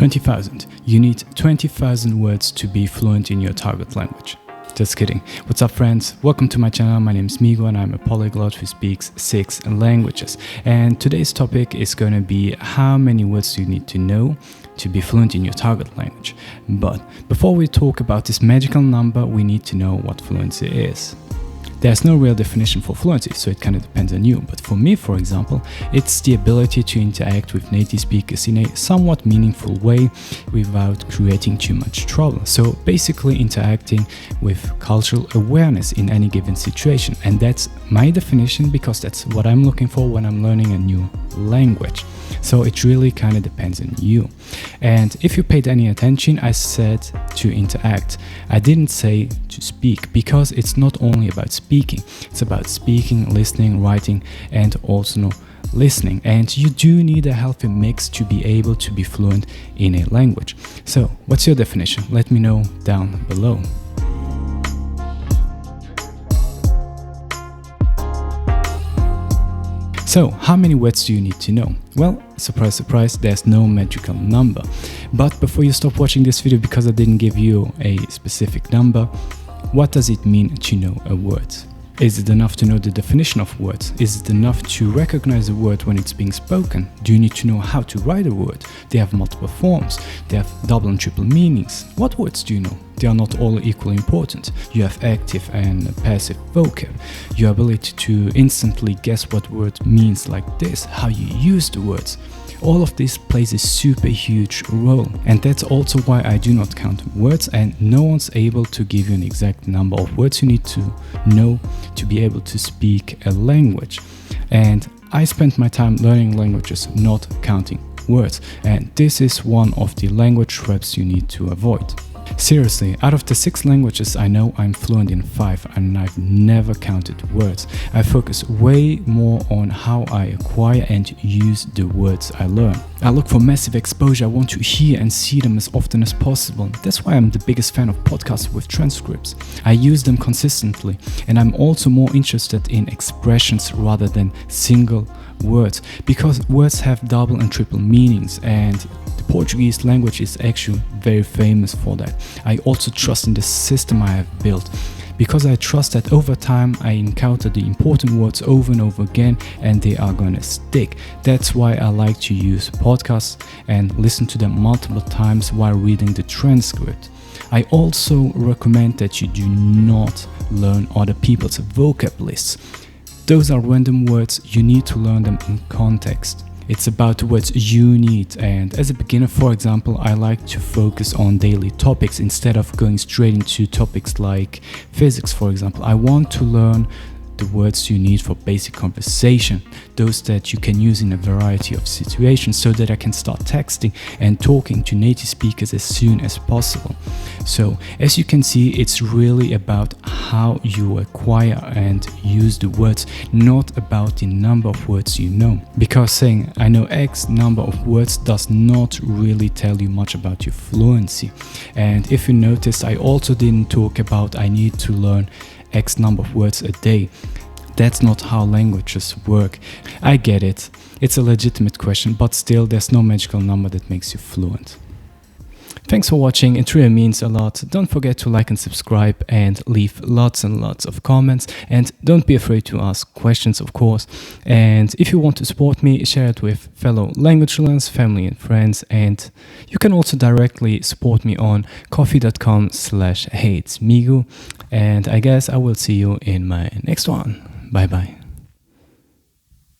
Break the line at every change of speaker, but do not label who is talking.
20,000. You need 20,000 words to be fluent in your target language. Just kidding. What's up, friends? Welcome to my channel. My name is Migo and I'm a polyglot who speaks 6 languages. And today's topic is going to be how many words do you need to know to be fluent in your target language. But before we talk about this magical number, we need to know what fluency is. There's no real definition for fluency, so it kind of depends on you. But for me, for example, it's the ability to interact with native speakers in a somewhat meaningful way without creating too much trouble. So basically interacting with cultural awareness in any given situation. And that's my definition because that's what I'm looking for when I'm learning a new language. So it really kind of depends on you. And if you paid any attention, I said to interact. I didn't say to speak because it's not only about speaking. It's about speaking, listening, writing, and also listening. And you do need a healthy mix to be able to be fluent in a language. So what's your definition? Let me know down below. So, how many words do you need to know? Well, surprise, surprise, there's no magical number. But before you stop watching this video because I didn't give you a specific number, what does it mean to know a word? Is it enough to know the definition of words? Is it enough to recognize a word when it's being spoken? Do you need to know how to write a word? They have multiple forms. They have double and triple meanings. What words do you know? They are not all equally important. You have active and passive vocab. Your ability to instantly guess what word means like this, how you use the words. All of this plays a super huge role, and that's also why I do not count words, and no one's able to give you an exact number of words you need to know to be able to speak a language. And I spent my time learning languages, not counting words, and this is one of the language traps you need to avoid. Seriously, out of the 6 languages I know, I'm fluent in 5 and I've never counted words. I focus way more on how I acquire and use the words I learn. I look for massive exposure. I want to hear and see them as often as possible. That's why I'm the biggest fan of podcasts with transcripts. I use them consistently, and I'm also more interested in expressions rather than single words, because words have double and triple meanings, and the Portuguese language is actually very famous for that. I also trust in the system I have built, because I trust that over time I encounter the important words over and over again and they are gonna stick. That's why I like to use podcasts and listen to them multiple times while reading the transcript. I also recommend that you do not learn other people's vocab lists. Those are random words. You need to learn them in context. It's about the words you need, and as a beginner, for example, I like to focus on daily topics instead of going straight into topics like physics, for example. I want to learn the words you need for basic conversation, those that you can use in a variety of situations, so that I can start texting and talking to native speakers as soon as possible. So as you can see, it's really about how you acquire and use the words, not about the number of words you know. Because saying I know X number of words does not really tell you much about your fluency. And if you noticed, I also didn't talk about I need to learn X number of words a day. That's not how languages work. I get it. It's a legitimate question, but still there's no magical number that makes you fluent. Thanks for watching. It really means a lot. Don't forget to like and subscribe and leave lots and lots of comments. And don't be afraid to ask questions, of course. And if you want to support me, share it with fellow language learners, family and friends. And you can also directly support me on coffee.com/HeyIt'sMigo. And I guess I will see you in my next one. Bye bye.